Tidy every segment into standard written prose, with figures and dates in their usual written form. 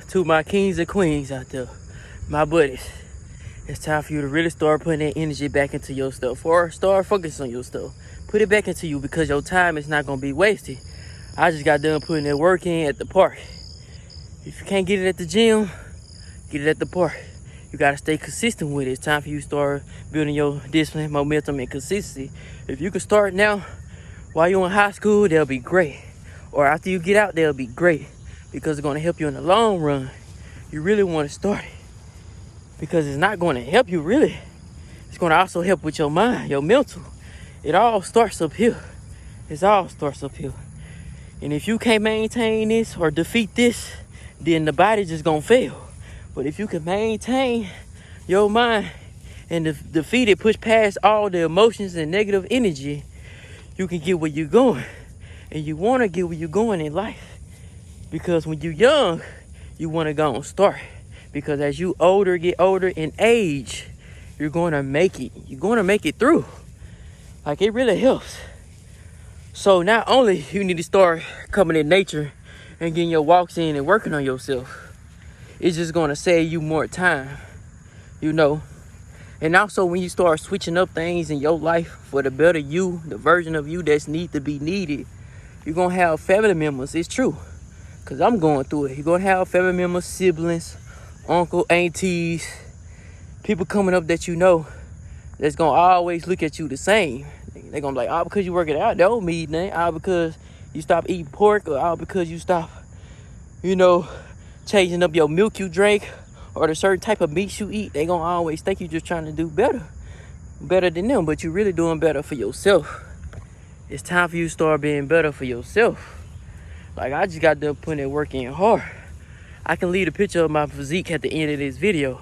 to my kings and queens out there, my buddies, it's time for you to really start putting that energy back into your stuff, or start focusing on your stuff. Put it back into you, because your time is not going to be wasted. I just got done putting that work in at the park. If you can't get it at the gym, get it at the park. You got to stay consistent with it. It's time for you to start building your discipline, momentum, and consistency. If you can start now while you're in high school, that'll be great. Or after you get out, that'll be great, because it's going to help you in the long run. You really want to start it, because it's not going to help you really. It's going to also help with your mind, your mental. It all starts up here. It all starts up here. And if you can't maintain this or defeat this, then the body just going to fail. But if you can maintain your mind and defeat it, push past all the emotions and negative energy, you can get where you're going. And you want to get where you're going in life. Because when you're young, you want to go and start. Because as you get older in age, you're going to make it. You're going to make it through. Like, it really helps. So not only you need to start coming in nature and getting your walks in and working on yourself, it's just going to save you more time, you know. And also, when you start switching up things in your life for the better you, the version of you that's need to be needed, you're going to have family members. It's true, because I'm going through it. You're going to have family members, siblings, uncle, aunties, people coming up that you know that's going to always look at you the same. They're going to be like, oh, because you working out, that don't mean nothing. Oh, because you stop eating pork, or oh, because you stop, you know, changing up your milk you drink, or the certain type of meat you eat. They gonna always think you just trying to do better than them, but you really doing better for yourself. It's time for you to start being better for yourself. Like, I just got done putting that work in hard. I can leave a picture of my physique at the end of this video,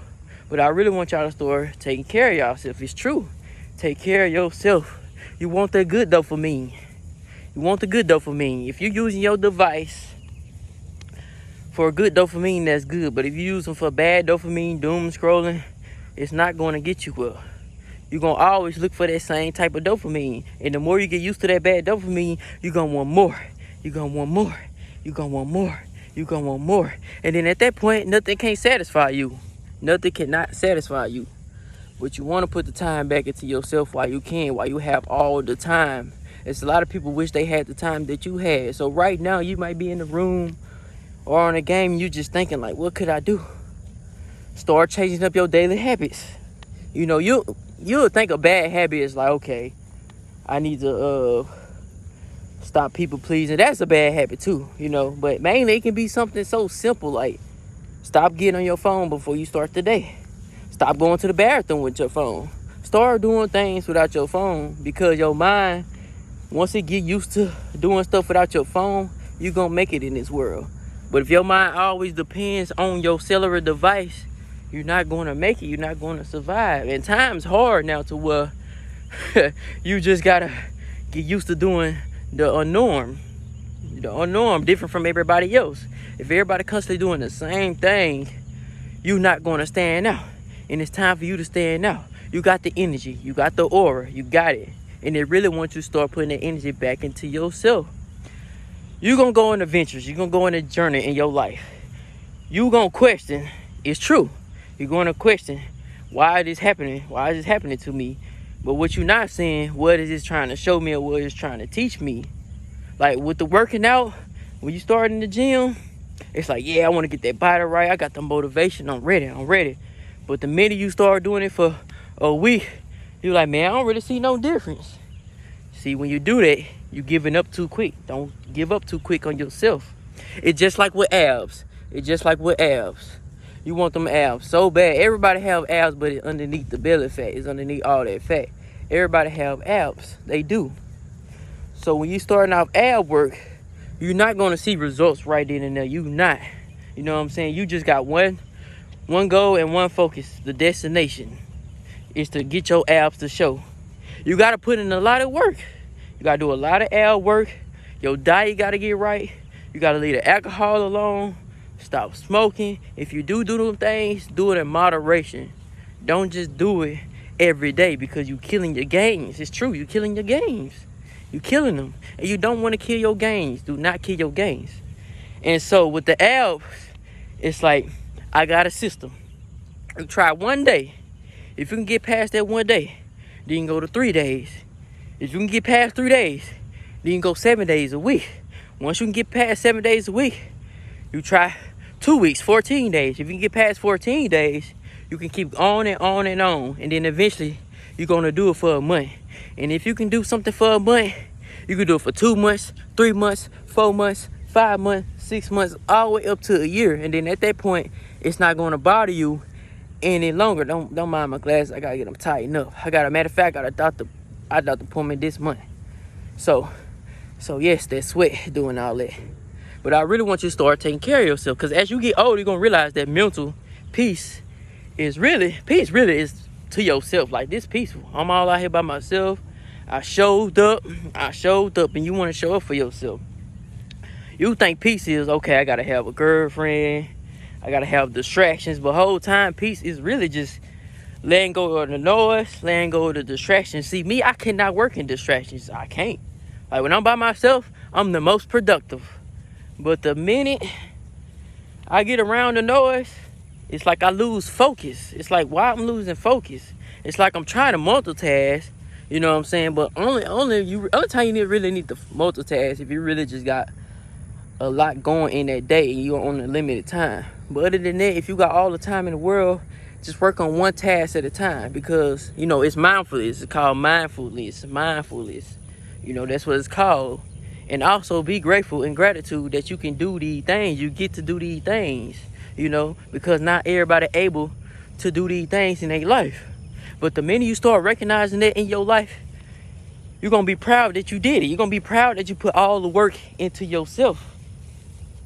but I really want y'all to start taking care of yourself. It's true. Take care of yourself. You want that good dopamine. You want the good dopamine. If you're using your device for a good dopamine, that's good. But if you use them for bad dopamine, doom scrolling, it's not going to get you well. You're going to always look for that same type of dopamine. And the more you get used to that bad dopamine, you're going to want more. You're going to want more. You're going to want more. You're going to want more. And then at that point, nothing can satisfy you. Nothing cannot satisfy you. But you want to put the time back into yourself while you can, while you have all the time. It's a lot of people wish they had the time that you had. So right now, you might be in the room or on a game, and you just thinking like, what could I do? Start changing up your daily habits. You know, you'll think a bad habit is like, okay, I need to stop people pleasing. That's a bad habit too, you know. But mainly it can be something so simple like stop getting on your phone before you start the day. Stop going to the bathroom with your phone. Start doing things without your phone, because your mind, once it get used to doing stuff without your phone, you're going to make it in this world. But if your mind always depends on your cellular device, you're not going to make it. You're not going to survive. And time's hard now to where you just got to get used to doing the unnorm. The unnorm, different from everybody else. If everybody constantly doing the same thing, you're not going to stand out. And it's time for you to stand out. You got the energy. You got the aura. You got it. And they really want you to start putting that energy back into yourself. You're going to go on adventures. You're going to go on a journey in your life. You're going to question. It's true. You're going to question, why is this happening? Why is this happening to me? But what you're not saying, what is this trying to show me, or what is it trying to teach me? Like with the working out, when you start in the gym, it's like, yeah, I want to get that body right. I got the motivation. I'm ready. But the minute you start doing it for a week, you're like, man, I don't really see no difference. See, when you do that, you're giving up too quick. Don't give up too quick on yourself. It's just like with abs. You want them abs so bad. Everybody have abs, but it's underneath the belly fat. It's underneath all that fat. Everybody have abs. They do. So when you starting off ab work, you're not going to see results right then and there. You not. You know what I'm saying? You just got one goal and one focus. The destination is to get your abs to show. You got to put in a lot of work. You got to do a lot of ab work. Your diet got to get right. You got to leave the alcohol alone. Stop smoking. If you do them things, do it in moderation. Don't just do it every day, because you're killing your gains. It's true. You're killing your gains. You're killing them. And you don't want to kill your gains. Do not kill your gains. And so with the abs, It's like, I got a system. You try one day. If you can get past that one day, then you can go to 3 days. If you can get past 3 days, then you can go 7 days a week. Once you can get past 7 days a week, you try 2 weeks, 14 days. If you can get past 14 days, you can keep on and on and on. And then eventually, you're going to do it for a month. And if you can do something for a month, you can do it for 2 months, 3 months, 4 months, 5 months, 6 months, all the way up to a year. And then at that point, it's not going to bother you any longer. Don't mind my glasses. I got to get them tightened up. A matter of fact, I got a doctor appointment this month. So yes, that sweat doing all that. But I really want you to start taking care of yourself, because as you get older, you're going to realize that mental peace really is to yourself. Like, this peaceful. I'm all out here by myself. I showed up, and you want to show up for yourself. You think peace is, okay, I got to have a girlfriend, I got to have distractions, but whole time peace is really just letting go of the noise, letting go of the distractions. See, me, I cannot work in distractions. I can't. Like, when I'm by myself, I'm the most productive. But the minute I get around the noise, it's like I lose focus. It's like, why I'm losing focus? It's like I'm trying to multitask, you know what I'm saying? But only time you really need to multitask if you really just got a lot going in that day and you're on a limited time. But other than that, if you got all the time in the world, just work on one task at a time, because, you know, it's mindfulness. It's called mindfulness. You know, that's what it's called. And also be grateful and gratitude that you can do these things. You get to do these things, you know, because not everybody able to do these things in their life. But the minute you start recognizing that in your life, you're going to be proud that you did it. You're going to be proud that you put all the work into yourself.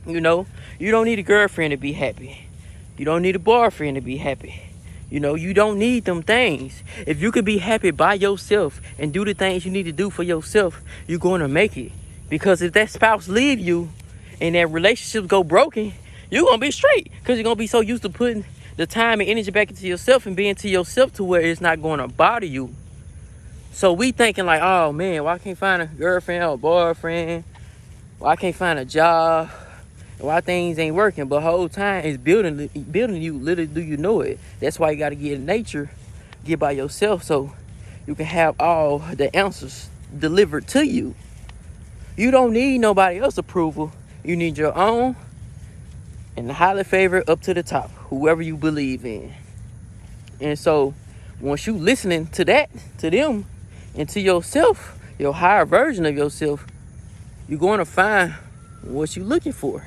You know, you don't need a girlfriend to be happy. You don't need a boyfriend to be happy. You know, you don't need them things. If you can be happy by yourself and do the things you need to do for yourself, you're going to make it. Because if that spouse leave you and that relationship go broken, you're going to be straight. Because you're going to be so used to putting the time and energy back into yourself and being to yourself to where it's not going to bother you. So we thinking like, oh man, why I can't find a girlfriend or a boyfriend? Why I can't find a job? Why things ain't working? But the whole time it's building you. Little do you know it. That's why you got to get in nature, get by yourself, so you can have all the answers delivered to you. You don't need nobody else's approval. You need your own, and highly favored up to the top, whoever you believe in. And so once you listening to that, to them, and to yourself, your higher version of yourself, you're going to find what you're looking for.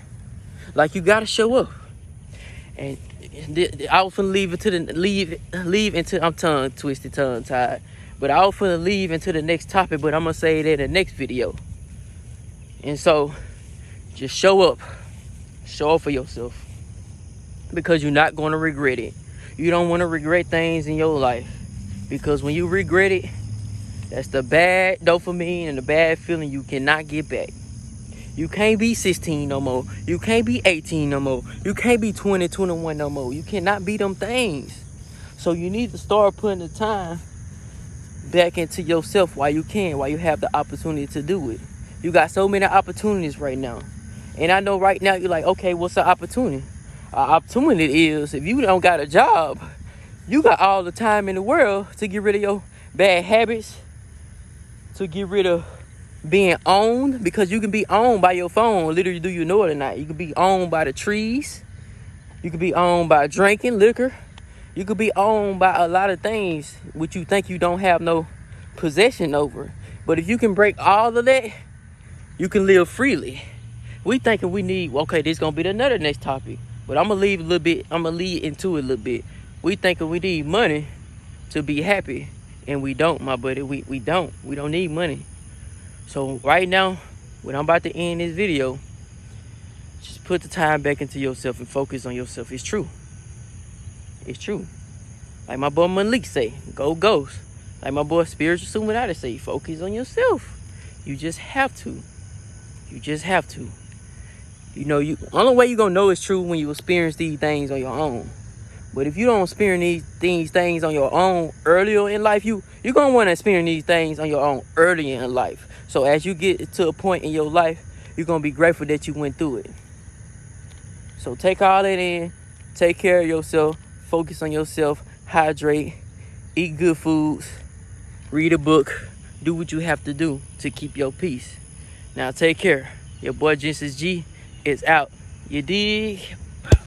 Like, you got to show up. And I often leave into I'm tongue twisted, tongue tied. But I often leave into the next topic, but I'm going to say that in the next video. And so just show up. Show up for yourself. Because you're not going to regret it. You don't want to regret things in your life. Because when you regret it, that's the bad dopamine and the bad feeling you cannot get back. You can't be 16 no more. You can't be 18 no more. You can't be 20, 21 no more. You cannot be them things. So you need to start putting the time back into yourself while you can, while you have the opportunity to do it. You got so many opportunities right now. And I know right now you're like, okay, what's the opportunity? Opportunity is, if you don't got a job, you got all the time in the world to get rid of your bad habits, to get rid of being owned, because you can be owned by your phone. Literally, do you know it or not? You can be owned by the trees. You can be owned by drinking liquor. You could be owned by a lot of things which you think you don't have no possession over. But if you can break all of that, you can live freely. We thinking we need, okay, this is going to be another next topic. But I'm going to lead into it a little bit. We thinking we need money to be happy. And we don't, my buddy. We don't. We don't need money. So right now, when I'm about to end this video, just put the time back into yourself and focus on yourself. It's true. It's true. Like my boy Malik say, go ghost. Like my boy Spiritual Suminati say, focus on yourself. You just have to. You just have to. You know, only way you're going to know it's true when you experience these things on your own. But if you don't experience these things on your own earlier in life, you're going to want to experience these things on your own earlier in life. So as you get to a point in your life, you're going to be grateful that you went through it. So take all that in, take care of yourself, focus on yourself, hydrate, eat good foods, read a book, do what you have to do to keep your peace. Now take care. Your boy GensisG is out. You dig?